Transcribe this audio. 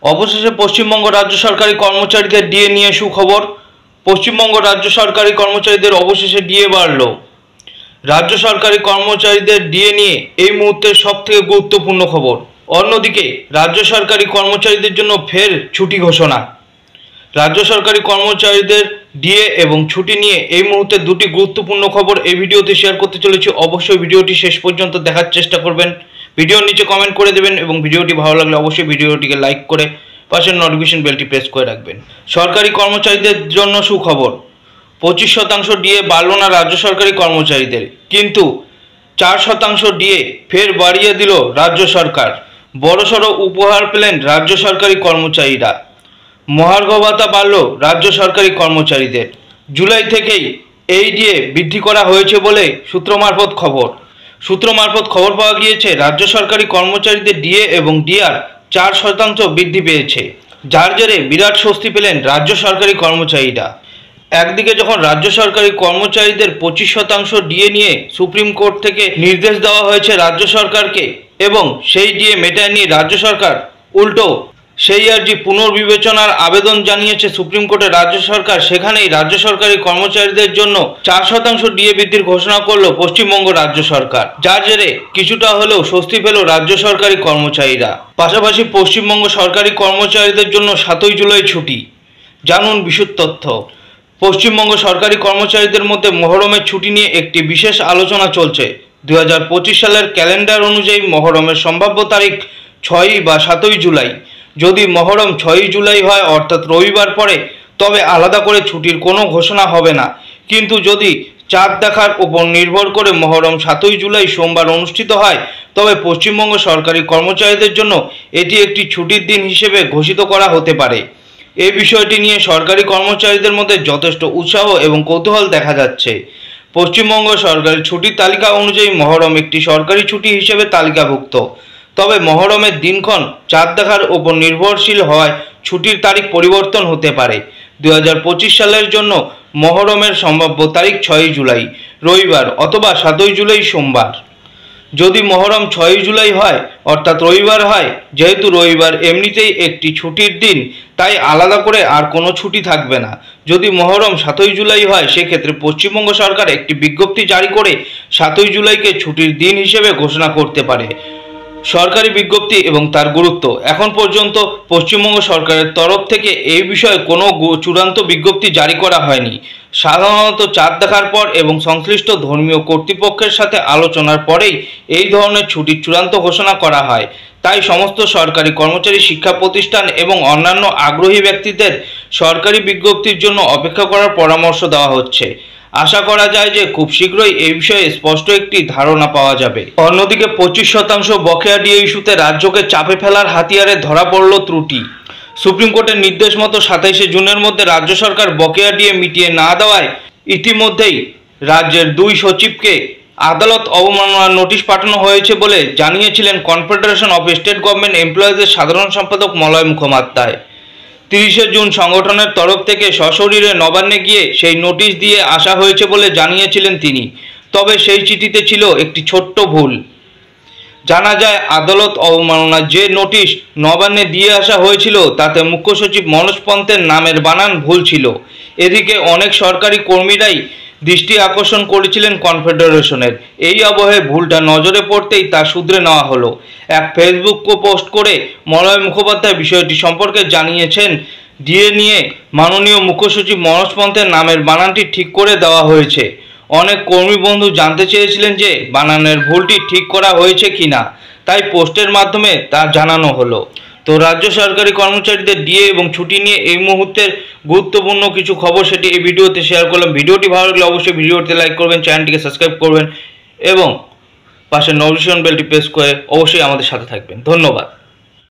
অবশেষে পশ্চিমবঙ্গ রাজ্য সরকারি কর্মচারীদের ডিএ নিয়ে সুখবর। পশ্চিমবঙ্গ রাজ্য সরকারি কর্মচারীদের অবশেষে ডিএ বাড়ল। রাজ্য সরকারি কর্মচারীদের ডিএ নিয়ে এই মুহূর্তের সবথেকে গুরুত্বপূর্ণ খবর। অন্যদিকে রাজ্য সরকারি কর্মচারীদের জন্য ফের ছুটি ঘোষণা। রাজ্য সরকারি কর্মচারীদের ডিএ এবং ছুটি নিয়ে এই মুহূর্তে দুটি গুরুত্বপূর্ণ খবর এই ভিডিওতে শেয়ার করতে চলেছি। অবশ্যই ভিডিওটি শেষ পর্যন্ত দেখার চেষ্টা করবেন। ভিডিওর নিচে কমেন্ট করে দেবেন এবং ভিডিওটি ভালো লাগলে অবশ্যই ভিডিওটিকে লাইক করে পাশের নোটিফিকেশন বেলটি প্রেস করে রাখবেন। সরকারি কর্মচারীদের জন্য সুখবর। 25% ডিএ বাড়ল না রাজ্য সরকারি কর্মচারীদের, কিন্তু 4% ডিএ ফের বাড়িয়ে দিল রাজ্য সরকার। বড়সড় উপহার পেলেন রাজ্য সরকারি কর্মচারীরা। মহার্ঘ ভাতা বাড়ল রাজ্য সরকারি কর্মচারীদের। জুলাই থেকেই এই ডিএ বৃদ্ধি করা হয়েছে বলে সূত্র মারফত খবর পাওয়া গিয়েছে। রাজ্য সরকারি কর্মচারীদের ডিএ এবং ডিআর 4% বৃদ্ধি পেয়েছে, যার জেরে বিরাট স্বস্তি পেলেন রাজ্য সরকারি কর্মচারীরা। একদিকে যখন রাজ্য সরকারি কর্মচারীদের 25% ডিএ নিয়ে সুপ্রিম কোর্ট থেকে নির্দেশ দেওয়া হয়েছে রাজ্য সরকারকে, এবং সেই ডিএ মেটায় নিয়ে রাজ্য সরকার উল্টো সেই আর্জি পুনর্বিবেচনার আবেদন জানিয়েছে সুপ্রিম কোর্টে রাজ্য সরকার, সেখানেই রাজ্য সরকারি কর্মচারীদের জন্য 4% ডিএ বৃদ্ধির ঘোষণা করল পশ্চিমবঙ্গ রাজ্য সরকার, যার জেরে কিছুটা হলেও স্বস্তি পেল রাজ্য সরকারি কর্মচারীরা। পাশাপাশি পশ্চিমবঙ্গ সরকারি কর্মচারীদের জন্য 7ই জুলাই ছুটি। জানুন বিশদ তথ্য। পশ্চিমবঙ্গ সরকারি কর্মচারীদের মধ্যে মহরমের ছুটি নিয়ে একটি বিশেষ আলোচনা চলছে। 2025 সালের ক্যালেন্ডার অনুযায়ী মহরমের সম্ভাব্য তারিখ 6 বা 7ই জুলাই। যদি মহরম 6ই জুলাই হয়, অর্থাৎ রবিবার পরে, তবে আলাদা করে ছুটির কোনো ঘোষণা হবে না। কিন্তু যদি চাঁদ দেখার উপর নির্ভর করে মহরম 7ই জুলাই সোমবার অনুষ্ঠিত হয়, তবে পশ্চিমবঙ্গ সরকারি কর্মচারীদের জন্য এটি একটি ছুটির দিন হিসেবে ঘোষিত করা হতে পারে। এই বিষয়টি নিয়ে সরকারি কর্মচারীদের মধ্যে যথেষ্ট উৎসাহ এবং কৌতূহল দেখা যাচ্ছে। পশ্চিমবঙ্গ সরকারি ছুটির তালিকা অনুযায়ী মহরম একটি সরকারি ছুটি হিসেবে তালিকাভুক্ত। তবে মহরমের দিনক্ষণ চাঁদ দেখার ওপর নির্ভরশীল হওয়ায় ছুটির তারিখ পরিবর্তন হতে পারে। 2025 সালের জন্য মহরমের সম্ভাব্য তারিখ 6ই জুলাই রবিবার অথবা 7ই জুলাই সোমবার। যদি মহরম 6ই জুলাই হয়, অর্থাৎ রবিবার হয়, যেহেতু রবিবার এমনিতেই একটি ছুটির দিন, তাই আলাদা করে আর কোনো ছুটি থাকবে না। যদি মহরম 7ই জুলাই হয়, সেক্ষেত্রে পশ্চিমবঙ্গ সরকার একটি বিজ্ঞপ্তি জারি করে 7ই জুলাইকে ছুটির দিন হিসেবে ঘোষণা করতে পারে। সরকারি বিজ্ঞপ্তি এবং তার গুরুত্ব। এখন পর্যন্ত পশ্চিমবঙ্গ সরকারের তরফ থেকে এই বিষয়ে কোনো চূড়ান্ত বিজ্ঞপ্তি জারি করা হয়নি। সাধারণত চাঁদ দেখার পর এবং সংশ্লিষ্ট ধর্মীয় কর্তৃপক্ষের সাথে আলোচনার পরেই এই ধরনের ছুটির চূড়ান্ত ঘোষণা করা হয়। তাই সমস্ত সরকারি কর্মচারী, শিক্ষা প্রতিষ্ঠান এবং অন্যান্য আগ্রহী ব্যক্তিদের সরকারি বিজ্ঞপ্তির জন্য অপেক্ষা করার পরামর্শ দেওয়া হচ্ছে। আশা করা যায় যে খুব শীঘ্রই এই বিষয়ে স্পষ্ট একটি ধারণা পাওয়া যাবে। অন্যদিকে 25% বকেয়া ডিএ ইস্যুতে রাজ্যকে চাপে ফেলার হাতিয়ারে ধরা পড়ল ত্রুটি। সুপ্রিম কোর্টের নির্দেশ মতো 27শে জুনের মধ্যে রাজ্য সরকার বকেয়া ডিএ মিটিয়ে না দেওয়ায় ইতিমধ্যেই রাজ্যের 2 সচিবকে আদালত অবমাননার নোটিশ পাঠানো হয়েছে বলে জানিয়েছিলেন কনফেডারেশন অফ স্টেট গভর্নমেন্ট এমপ্লয়িজের সাধারণ সম্পাদক মলয় মুখোপাধ্যায়। 30শে জুন সংগঠনের তরফ থেকে সশরীরে নবান্নে গিয়ে সেই নোটিশ দিয়ে আসা হয়েছে বলে জানিয়েছিলেন তিনি। তবে সেই চিঠিতে ছিল একটি ছোট্ট ভুল। জানা যায়, আদালত অবমাননার যে নোটিশ নবান্নে দিয়ে আসা হয়েছিল, তাতে মুখ্য সচিব মনোজ পন্থের নামের বানান ভুল ছিল। এদিকে অনেক সরকারি কর্মীরাই দৃষ্টি আকর্ষণ করেছিলেন কনফেডারেশনের। এই আবহে ভুলটা নজরে পড়তেই তা শুধরে নেওয়া হলো। এক ফেসবুক পোস্ট করে মলয় মুখোপাধ্যায় বিষয়টি সম্পর্কে জানিয়েছেন, ডিএ নিয়ে মাননীয় মুখ্য সচিব মনোজ পন্থের নামের বানানটি ঠিক করে দেওয়া হয়েছে। অনেক কর্মী বন্ধু জানতে চেয়েছিলেন যে বানানের ভুলটি ঠিক করা হয়েছে কিনা, তাই পোস্টের মাধ্যমে তা জানানো হলো। তো রাজ্য সরকারি কর্মচারীদের ডিএ এবং ছুটি নিয়ে এই মুহূর্তের গুরুত্বপূর্ণ কিছু খবর, সেটি এই ভিডিওতে শেয়ার করলাম। ভিডিওটি ভালো লাগলে অবশ্যই ভিডিওতে লাইক করবেন, চ্যানেলটিকে সাবস্ক্রাইব করবেন এবং পাশে নোটিফিকেশন বেলটি প্রেস করে অবশ্যই আমাদের সাথে থাকবেন। ধন্যবাদ।